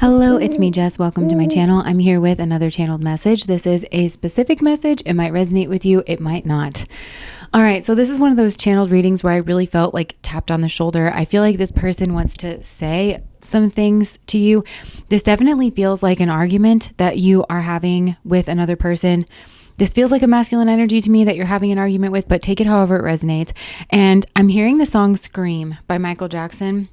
Hello, it's me, Jess. Welcome to my channel. I'm here with another channeled message. This is a specific message. It might resonate with you. It might not. All right. So this is one of those channeled readings where I really felt like tapped on the shoulder. I feel like this person wants to say some things to you. This definitely feels like an argument that you are having with another person. This feels like a masculine energy to me that you're having an argument with, but take it however it resonates. And I'm hearing the song Scream by Michael Jackson,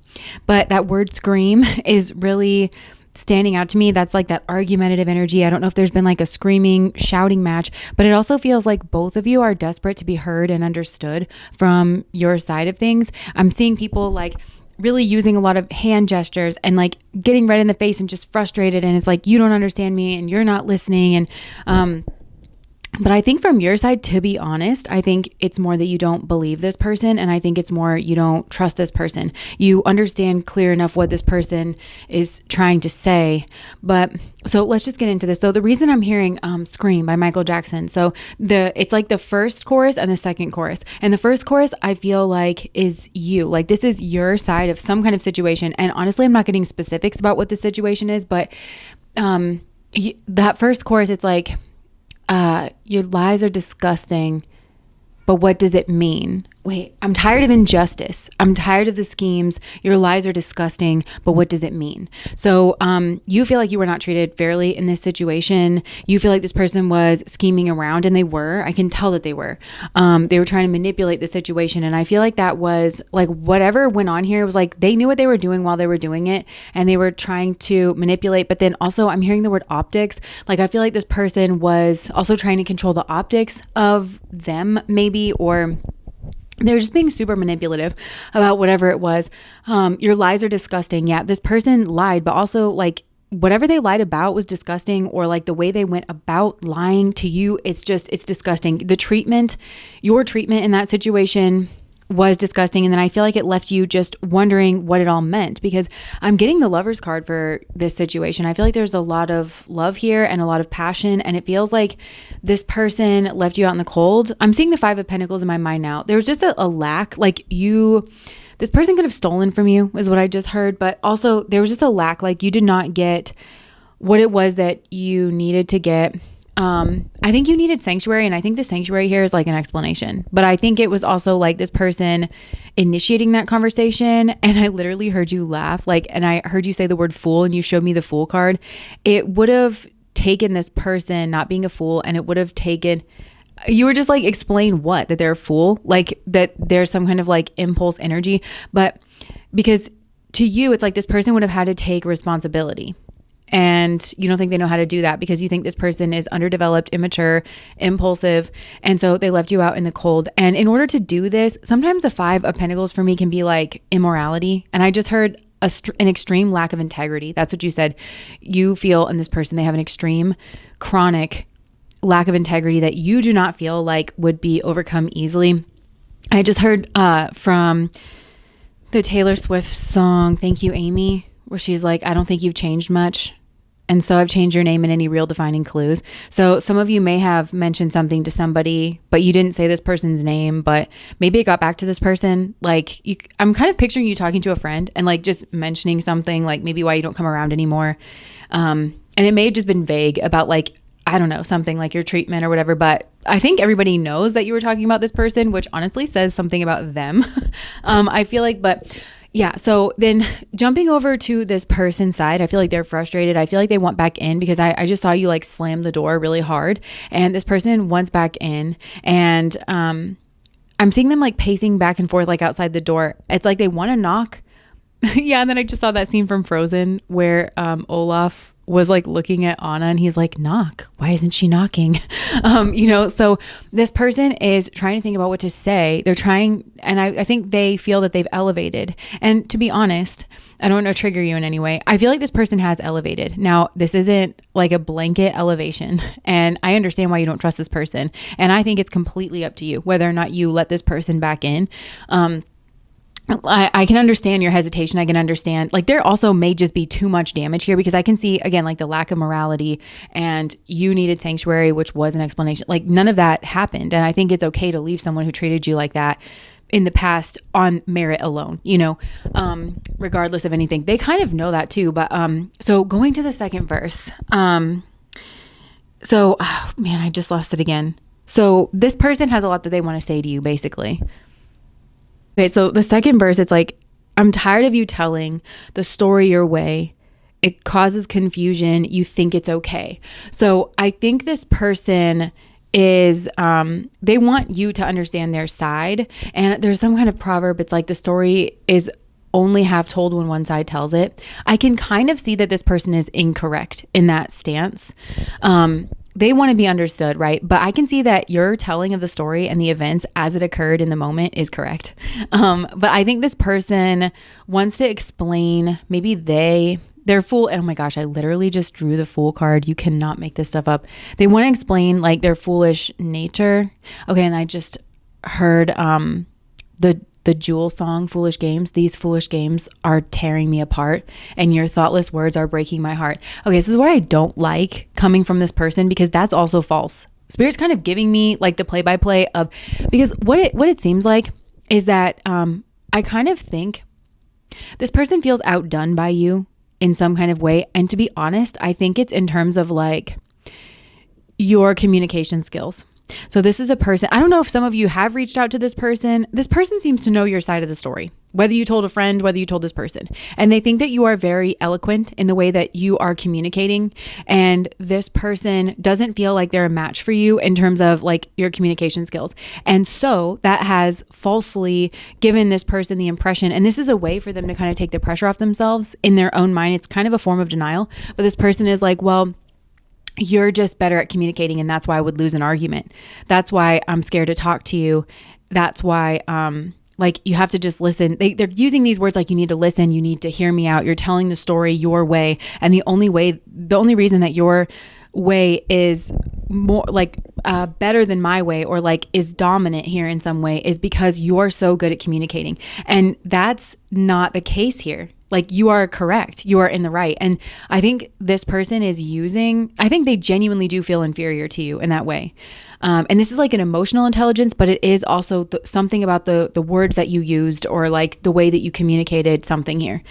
but that word scream is really standing out to me. That's like that argumentative energy. I don't know if there's been like a screaming, shouting match, but it also feels like both of you are desperate to be heard and understood from your side of things. I'm seeing people like really using a lot of hand gestures and like getting red in the face and just frustrated. And it's like, you don't understand me and you're not listening. And, but I think from your side, to be honest, I think it's more that you don't believe this person. And I think it's more you don't trust this person. You understand clear enough what this person is trying to say. But so let's just get into this. So the reason I'm hearing Scream by Michael Jackson. So it's like the first chorus and the second chorus. And the first chorus I feel like is you. Like this is your side of some kind of situation. And honestly, I'm not getting specifics about what the situation is. But that first chorus, it's like, your lies are disgusting, but what does it mean? Wait, I'm tired of injustice. I'm tired of the schemes. Your lies are disgusting, but what does it mean? So you feel like you were not treated fairly in this situation. You feel like this person was scheming around, and they were. I can tell that they were. They were trying to manipulate the situation, and I feel like that was like whatever went on here. It was like they knew what they were doing while they were doing it, and they were trying to manipulate. But then also I'm hearing the word optics. Like I feel like this person was also trying to control the optics of them maybe, or they're just being super manipulative about whatever it was. Your lies are disgusting. Yeah, this person lied, but also like whatever they lied about was disgusting, or like the way they went about lying to you, it's disgusting. Your treatment in that situation was disgusting. And then I feel like it left you just wondering what it all meant, because I'm getting the Lover's card for this situation. I feel like there's a lot of love here and a lot of passion, and it feels like this person left you out in the cold. I'm seeing the Five of Pentacles in my mind now. There was just a lack, like this person could have stolen from you is what I just heard, but also there was just a lack, like you did not get what it was that you needed to get. I think you needed sanctuary, and I think the sanctuary here is like an explanation, but I think it was also like this person initiating that conversation. And I literally heard you laugh, and I heard you say the word fool, and you showed me the Fool card. It would have taken this person not being a fool, and it would have taken, you were just like, explain what, that they're a fool, like that there's some kind of like impulse energy, but because to you, it's like this person would have had to take responsibility. And you don't think they know how to do that because you think this person is underdeveloped, immature, impulsive. And so they left you out in the cold. And in order to do this, sometimes a Five of Pentacles for me can be like immorality. And I just heard an extreme lack of integrity. That's what you said. You feel in this person, they have an extreme, chronic lack of integrity that you do not feel like would be overcome easily. I just heard from the Taylor Swift song, Thank You, Amy, where she's like, I don't think you've changed much. And so I've changed your name in any real defining clues. So some of you may have mentioned something to somebody, but you didn't say this person's name, but maybe it got back to this person. Like I'm kind of picturing you talking to a friend and like just mentioning something like maybe why you don't come around anymore. And it may have just been vague about like, I don't know, something like your treatment or whatever, but I think everybody knows that you were talking about this person, which honestly says something about them. I feel like, but yeah. So then jumping over to this person's side, I feel like they're frustrated. I feel like they want back in because I just saw you like slam the door really hard, and this person wants back in, and I'm seeing them like pacing back and forth like outside the door. It's like they want to knock. Yeah. And then I just saw that scene from Frozen where Olaf was like looking at Anna and he's like, knock, why isn't she knocking? So this person is trying to think about what to say. They're trying, and I think they feel that they've elevated. And to be honest, I don't want to trigger you in any way. I feel like this person has elevated. Now, this isn't like a blanket elevation, and I understand why you don't trust this person. And I think it's completely up to you whether or not you let this person back in. I can understand your hesitation. I can understand like there also may just be too much damage here, because I can see again like the lack of morality, and you needed sanctuary, which was an explanation. Like none of that happened, and I think it's okay to leave someone who treated you like that in the past on merit alone, regardless of anything. They kind of know that too. But so going to the second verse, I just lost it again. So this person has a lot that they want to say to you, basically. Okay, so the second verse, it's like, I'm tired of you telling the story your way. It causes confusion. You think it's okay. So I think this person is, they want you to understand their side. And there's some kind of proverb. It's like the story is only half told when one side tells it. I can kind of see that this person is incorrect in that stance. They want to be understood, right? But I can see that your telling of the story and the events as it occurred in the moment is correct. But I think this person wants to explain, maybe they're fool. Oh my gosh, I literally just drew the fool card. You cannot make this stuff up. They want to explain like their foolish nature. Okay, and I just heard the Jewel song, Foolish Games. These foolish games are tearing me apart and your thoughtless words are breaking my heart. Okay, this is where I don't like coming from this person, because that's also false. Spirit's kind of giving me like the play-by-play of, because what it seems like is that I kind of think this person feels outdone by you in some kind of way. And to be honest, I think it's in terms of like your communication skills. So this is a person, I don't know if some of you have reached out to this person. This person seems to know your side of the story, whether you told a friend, whether you told this person. And they think that you are very eloquent in the way that you are communicating. And this person doesn't feel like they're a match for you in terms of like your communication skills. And so that has falsely given this person the impression, and this is a way for them to kind of take the pressure off themselves in their own mind. It's kind of a form of denial, but this person is like, well, you're just better at communicating, and that's why I would lose an argument. That's why I'm scared to talk to you. That's why, like, you have to just listen. They're using these words like, you need to listen, you need to hear me out. You're telling the story your way, and the only reason that your way is more like better than my way, or like is dominant here in some way, is because you're so good at communicating. And that's not the case here. Like, you are correct. You are in the right. And I think this person is I think they genuinely do feel inferior to you in that way. And this is like an emotional intelligence, but it is also something about the words that you used, or like the way that you communicated something here.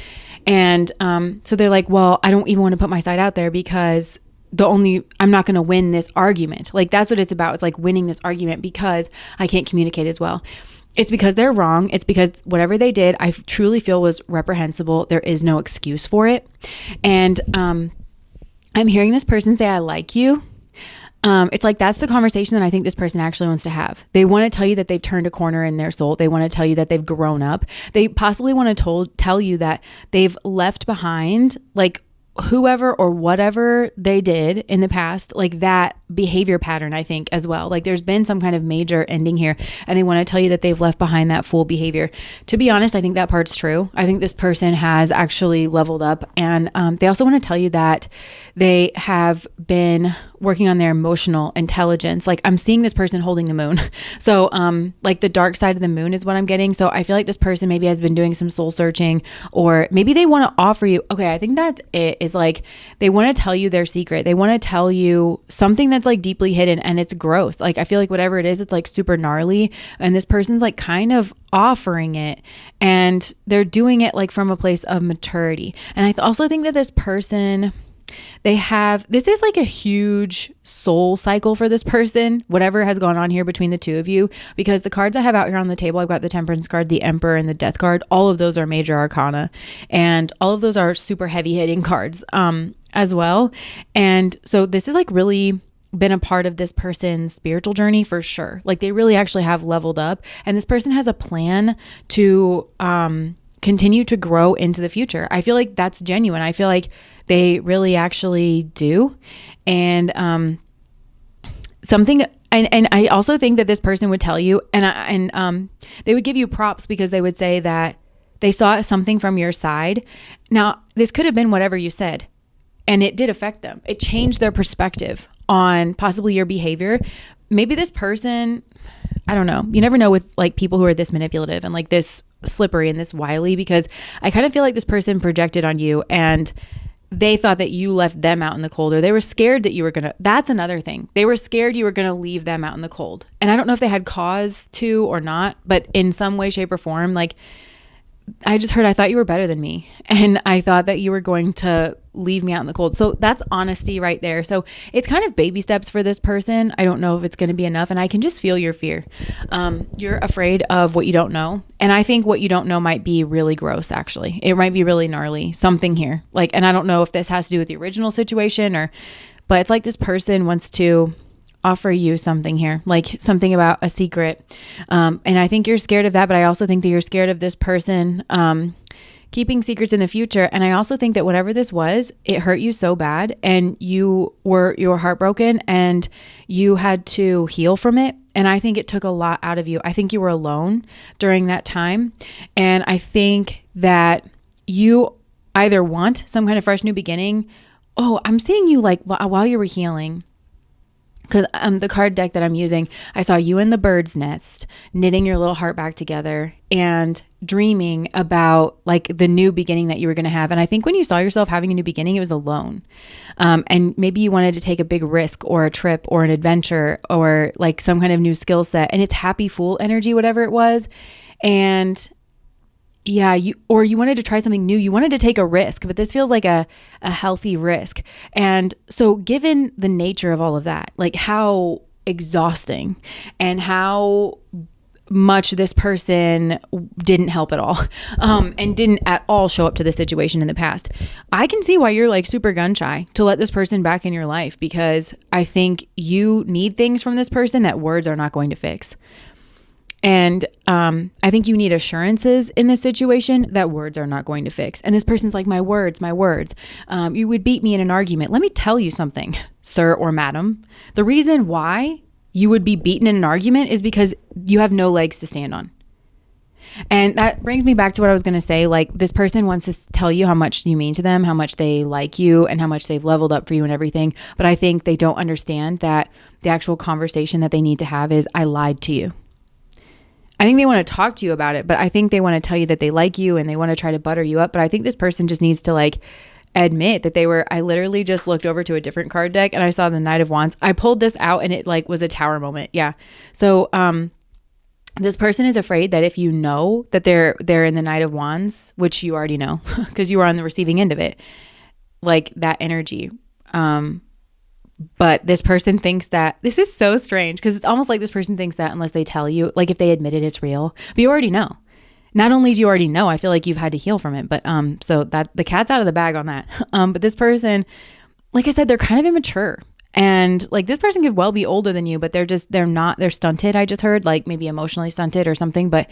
And so they're like, well, I don't even want to put my side out there because I'm not going to win this argument. Like, that's what it's about. It's like winning this argument because I can't communicate as well. It's because they're wrong. It's because whatever they did, I truly feel was reprehensible. There is no excuse for it. And I'm hearing this person say, I like you. It's like, that's the conversation that I think this person actually wants to have. They want to tell you that they've turned a corner in their soul. They want to tell you that they've grown up. They possibly want to tell you that they've left behind like whoever or whatever they did in the past, like that behavior pattern, I think, as well. Like, there's been some kind of major ending here, and they want to tell you that they've left behind that full behavior. To be honest, I think that part's true. I think this person has actually leveled up, and they also want to tell you that they have been working on their emotional intelligence. Like, I'm seeing this person holding the moon. So like the dark side of the moon is what I'm getting. So I feel like this person maybe has been doing some soul searching, or maybe they want to offer you, okay, I think that's it, is like they want to tell you their secret. They want to tell you something that's like deeply hidden, and it's gross. Like, I feel like whatever it is, it's like super gnarly, and this person's like kind of offering it, and they're doing it like from a place of maturity. And I also think that this person, this is like a huge soul cycle for this person, whatever has gone on here between the two of you, because the cards I have out here on the table, I've got the Temperance card, the Emperor, and the Death card. All of those are major arcana, and all of those are super heavy hitting cards as well. And so this is like really been a part of this person's spiritual journey for sure. Like, they really actually have leveled up, and this person has a plan to continue to grow into the future. I feel like that's genuine. I feel like they really actually do. And and I also think that this person would tell you, and they would give you props, because they would say that they saw something from your side. Now, this could have been whatever you said, and it did affect them. It changed their perspective on possibly your behavior. Maybe this person, I don't know. You never know with like people who are this manipulative and like this slippery and this wily, because I kind of feel like this person projected on you, and they thought that you left them out in the cold, or they were scared that you were gonna, that's another thing. They were scared you were gonna leave them out in the cold. And I don't know if they had cause to or not, but in some way, shape, or form, like, I just heard, I thought you were better than me. And I thought that you were going to leave me out in the cold. So that's honesty right there. So it's kind of baby steps for this person. I don't know if it's going to be enough. And I can just feel your fear. You're afraid of what you don't know. And I think what you don't know might be really gross, actually. It might be really gnarly, something here. Like, and I don't know if this has to do with the original situation but it's like this person wants to offer you something here, like something about a secret. And I think you're scared of that, but I also think that you're scared of this person keeping secrets in the future. And I also think that whatever this was, it hurt you so bad and you were heartbroken and you had to heal from it. And I think it took a lot out of you. I think you were alone during that time. And I think that you either want some kind of fresh new beginning. Oh, I'm seeing you like while you were healing. Because the card deck that I'm using, I saw you in the bird's nest, knitting your little heart back together and dreaming about like the new beginning that you were going to have. And I think when you saw yourself having a new beginning, it was alone. And maybe you wanted to take a big risk or a trip or an adventure or like some kind of new skill set. And it's happy fool energy, whatever it was. And yeah, you wanted to try something new. You wanted to take a risk, but this feels like a healthy risk. And so given the nature of all of that, like how exhausting and how much this person didn't help at all, and didn't at all show up to the situation in the past, I can see why you're like super gun shy to let this person back in your life, because I think you need things from this person that words are not going to fix. And I think you need assurances in this situation that words are not going to fix. And this person's like, my words. You would beat me in an argument. Let me tell you something, sir or madam. The reason why you would be beaten in an argument is because you have no legs to stand on. And that brings me back to what I was going to say. Like, this person wants to tell you how much you mean to them, how much they like you, and how much they've leveled up for you and everything. But I think they don't understand that the actual conversation that they need to have is, I lied to you. I think they want to talk to you about it, but I think they want to tell you that they like you and they want to try to butter you up. But I think this person just needs to like admit that I literally just looked over to a different card deck and I saw the Knight of Wands. I pulled this out and it like was a tower moment. Yeah. So, this person is afraid that if you know that they're in the Knight of Wands, which you already know because you were on the receiving end of it, like that energy, but this person thinks that, this is so strange because it's almost like this person thinks that unless they tell you, like if they admit it, it's real. But you already know. Not only do you already know, I feel like you've had to heal from it. But so that the cat's out of the bag on that. But this person, like I said, they're kind of immature. And like this person could well be older than you, but they're stunted. I just heard, like maybe emotionally stunted or something, but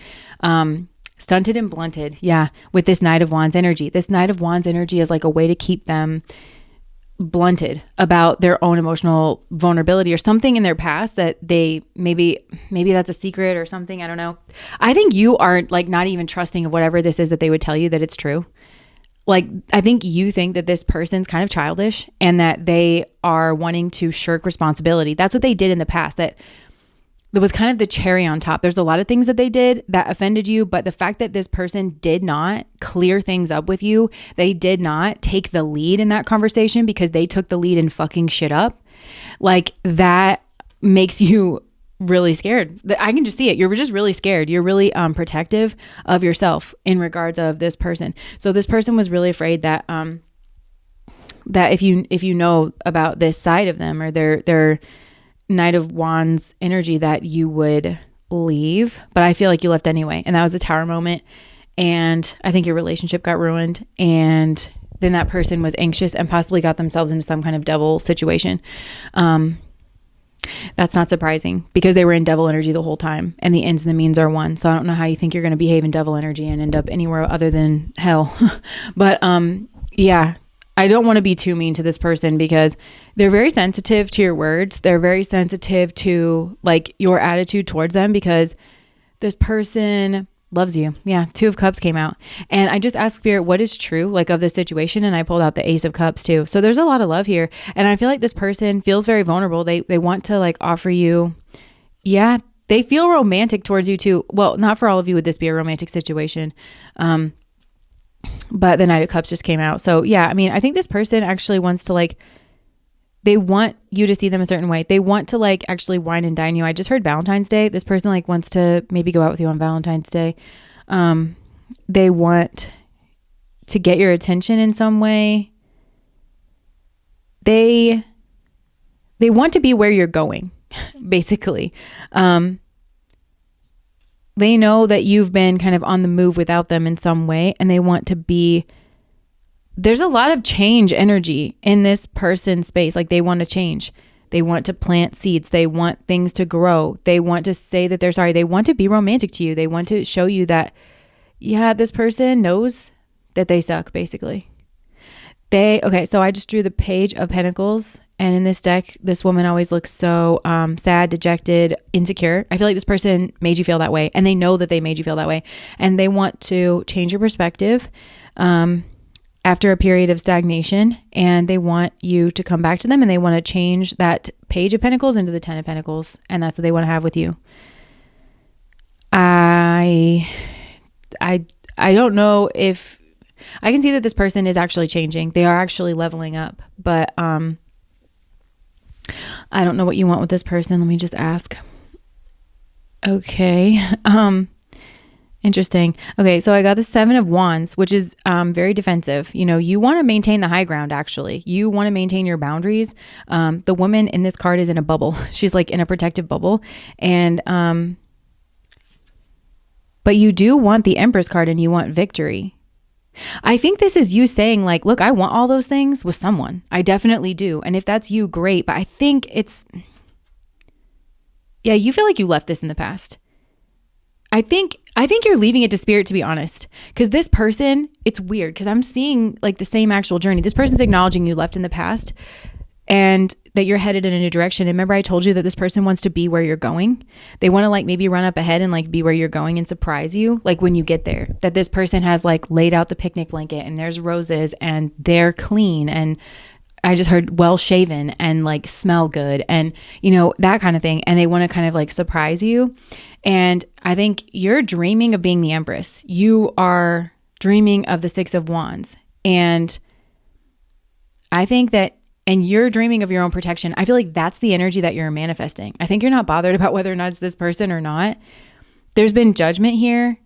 stunted and blunted. Yeah. With this Knight of Wands energy. This Knight of Wands energy is like a way to keep them blunted about their own emotional vulnerability or something in their past that they maybe that's a secret or something. I don't know. I think you are like not even trusting of whatever this is that they would tell you that it's true. Like, I think you think that this person's kind of childish and that they are wanting to shirk responsibility. That's what they did in the past. That was kind of the cherry on top. There's a lot of things that they did that offended you, but the fact that this person did not clear things up with you, they did not take the lead in that conversation because they took the lead in fucking shit up, like that makes you really scared. I can just see it. You're just really scared. You're really protective of yourself in regards of this person. So this person was really afraid that that if you know about this side of them or their Knight of Wands energy, that you would leave. But I feel like you left anyway. And that was a tower moment. And I think your relationship got ruined. And then that person was anxious and possibly got themselves into some kind of devil situation. That's not surprising because they were in devil energy the whole time and the ends and the means are one. So I don't know how you think you're going to behave in devil energy and end up anywhere other than hell. But yeah, I don't want to be too mean to this person because they're very sensitive to your words. They're very sensitive to like your attitude towards them because this person loves you. Yeah. 2 of Cups came out and I just asked Spirit, what is true like of this situation? And I pulled out the Ace of Cups too. So there's a lot of love here. And I feel like this person feels very vulnerable. They want to like offer you. Yeah. They feel romantic towards you too. Well, not for all of you would this be a romantic situation. But the Knight of Cups just came out. So yeah, I mean, I think this person actually wants to like, they want you to see them a certain way. They want to like actually wine and dine you. I just heard Valentine's Day. This person like wants to maybe go out with you on Valentine's Day. They want to get your attention in some way. They want to be where you're going, basically. They know that you've been kind of on the move without them in some way, and they want to be, there's a lot of change energy in this person's space. Like they want to change. They want to plant seeds. They want things to grow. They want to say that they're sorry. They want to be romantic to you. They want to show you that, yeah, this person knows that they suck, basically. Okay, so I just drew the Page of Pentacles, and in this deck, this woman always looks so sad, dejected, insecure. I feel like this person made you feel that way, and they know that they made you feel that way, and they want to change your perspective after a period of stagnation, and they want you to come back to them, and they want to change that Page of Pentacles into the Ten of Pentacles, and that's what they want to have with you. I don't know if I can see that this person is actually changing. They are actually leveling up, but I don't know what you want with this person. Let me just ask. Okay. Interesting. Okay, so I got the Seven of Wands, which is very defensive. You know, you want to maintain the high ground, actually. You want to maintain your boundaries. The woman in this card is in a bubble. She's like in a protective bubble. And but you do want the Empress card, and you want victory. I think this is you saying like, look, I want all those things with someone. I definitely do. And if that's you, great. But I think yeah, you feel like you left this in the past. I think you're leaving it to spirit, to be honest, because this person, it's weird because I'm seeing like the same actual journey. This person's acknowledging you left in the past and that you're headed in a new direction. And remember, I told you that this person wants to be where you're going. They want to like maybe run up ahead and like be where you're going and surprise you. Like when you get there, that this person has like laid out the picnic blanket and there's roses and they're clean. And I just heard well shaven and like smell good and, you know, that kind of thing. And they want to kind of like surprise you. And I think you're dreaming of being the Empress. You are dreaming of the Six of Wands. And I think that, and you're dreaming of your own protection. I feel like that's the energy that you're manifesting. I think you're not bothered about whether or not it's this person or not. There's been judgment here.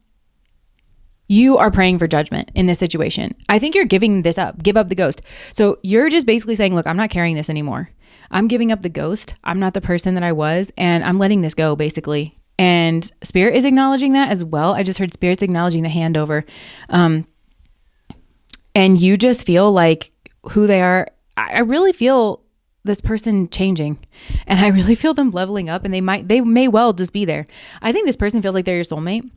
You are praying for judgment in this situation. I think you're giving this up. Give up the ghost. So you're just basically saying, look, I'm not carrying this anymore. I'm giving up the ghost. I'm not the person that I was, and I'm letting this go, basically. And Spirit is acknowledging that as well. I just heard Spirit's acknowledging the handover. And you just feel like who they are. I really feel this person changing, and I really feel them leveling up, and they may well just be there. I think this person feels like they're your soulmate,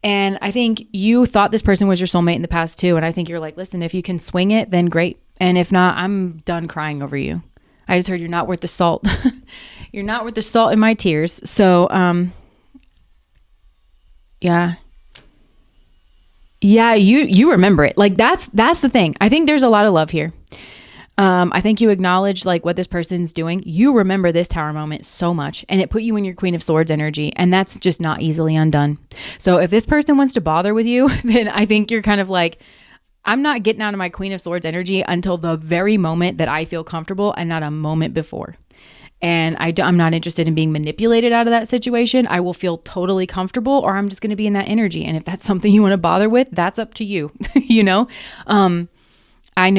and I think you thought this person was your soulmate in the past too. And I think you're like, listen, if you can swing it, then great. And if not, I'm done crying over you. I just heard you're not worth the salt. You're not worth the salt in my tears. So, yeah, you remember it. Like that's the thing. I think there's a lot of love here. I think you acknowledge like what this person's doing. You remember this Tower moment so much, and it put you in your Queen of Swords energy, and that's just not easily undone. So if this person wants to bother with you, then I think you're kind of like, I'm not getting out of my Queen of Swords energy until the very moment that I feel comfortable and not a moment before. And I'm not interested in being manipulated out of that situation. I will feel totally comfortable, or I'm just going to be in that energy. And if that's something you want to bother with, that's up to you. You know, I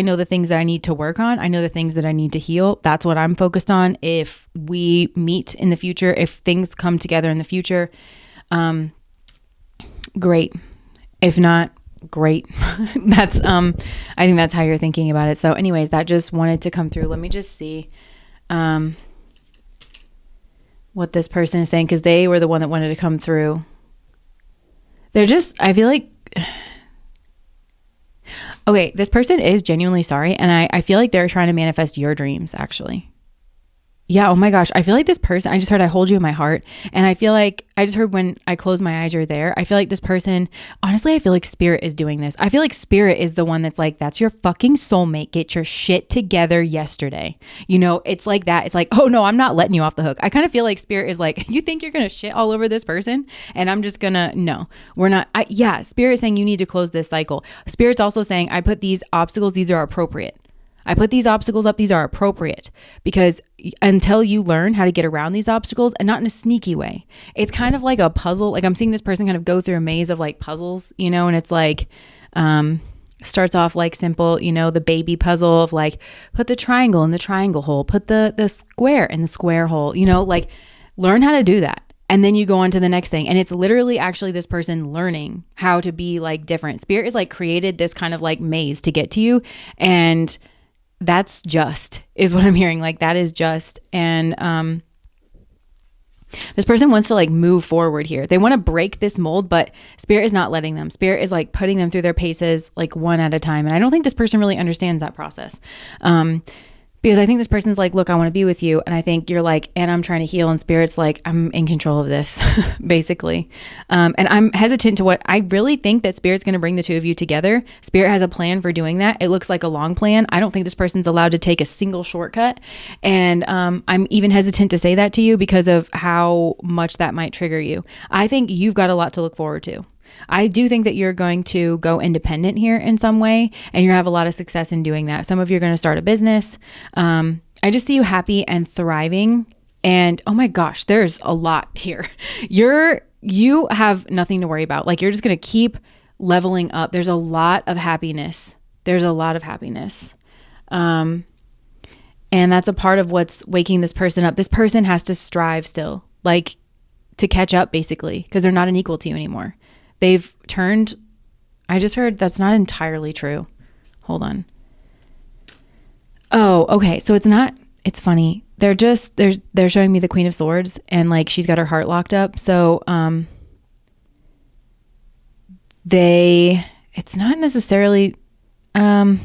know the things that I need to work on. I know the things that I need to heal. That's what I'm focused on. If we meet in the future, if things come together in the future, great. If not, great. That's, I think that's how you're thinking about it. So anyways, that just wanted to come through. Let me just see, what this person is saying, because they were the one that wanted to come through. They're just, I feel like, okay, this person is genuinely sorry, and I feel like they're trying to manifest your dreams, actually. Yeah. Oh my gosh. I feel like this person, I just heard I hold you in my heart. And I feel like I just heard when I close my eyes, you're there. I feel like this person, honestly, I feel like spirit is doing this. I feel like spirit is the one that's like, that's your fucking soulmate. Get your shit together yesterday. You know, it's like that. It's like, oh no, I'm not letting you off the hook. I kind of feel like spirit is like, you think you're going to shit all over this person? And I'm just going to, no, we're not. Yeah. Spirit is saying you need to close this cycle. Spirit's also saying, I put these obstacles, these are appropriate. I put these obstacles up. These are appropriate because until you learn how to get around these obstacles, and not in a sneaky way, it's kind of like a puzzle. Like I'm seeing this person kind of go through a maze of like puzzles, you know, and it's like, starts off like simple, you know, the baby puzzle of like, put the triangle in the triangle hole, put the square in the square hole, you know, like learn how to do that. And then you go on to the next thing. And it's literally actually this person learning how to be like different. Spirit is like created this kind of like maze to get to you. And that's just is what I'm hearing. Like that is just. And this person wants to like move forward here. They want to break this mold, but spirit is not letting them. Spirit is like putting them through their paces like one at a time. And I don't think this person really understands that process. Because I think this person's like, look, I want to be with you. And I think you're like, and I'm trying to heal. And spirit's like, I'm in control of this, basically. And I'm hesitant to what I really think that spirit's going to bring the two of you together. Spirit has a plan for doing that. It looks like a long plan. I don't think this person's allowed to take a single shortcut. And I'm even hesitant to say that to you because of how much that might trigger you. I think you've got a lot to look forward to. I do think that you're going to go independent here in some way, and you're going to have a lot of success in doing that. Some of you are going to start a business. I just see you happy and thriving. And oh my gosh, there's a lot here. You have nothing to worry about. Like you're just going to keep leveling up. There's a lot of happiness. And that's a part of what's waking this person up. This person has to strive still, like to catch up basically, because they're not an equal to you anymore. They've turned, I just heard that's not entirely true. Hold on. Oh, okay. So it's funny. They're showing me the Queen of Swords and like she's got her heart locked up. So it's not necessarily, how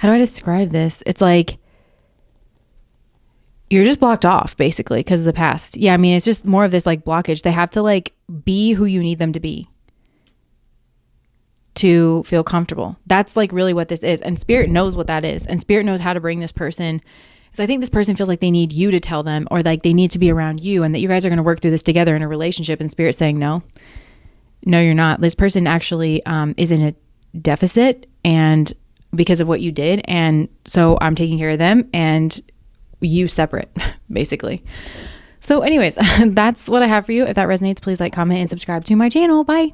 do I describe this? It's like, you're just blocked off basically because of the past. Yeah. I mean, it's just more of this like blockage. They have to like be who you need them to be to feel comfortable. That's like really what this is. And spirit knows what that is. And spirit knows how to bring this person. Because I think this person feels like they need you to tell them, or like they need to be around you, and that you guys are going to work through this together in a relationship. And spirit saying, no, you're not. This person actually is in a deficit and because of what you did. And so I'm taking care of them and you separate basically. So anyways, that's what I have for you. If that resonates, please like, comment, and subscribe to my channel. Bye.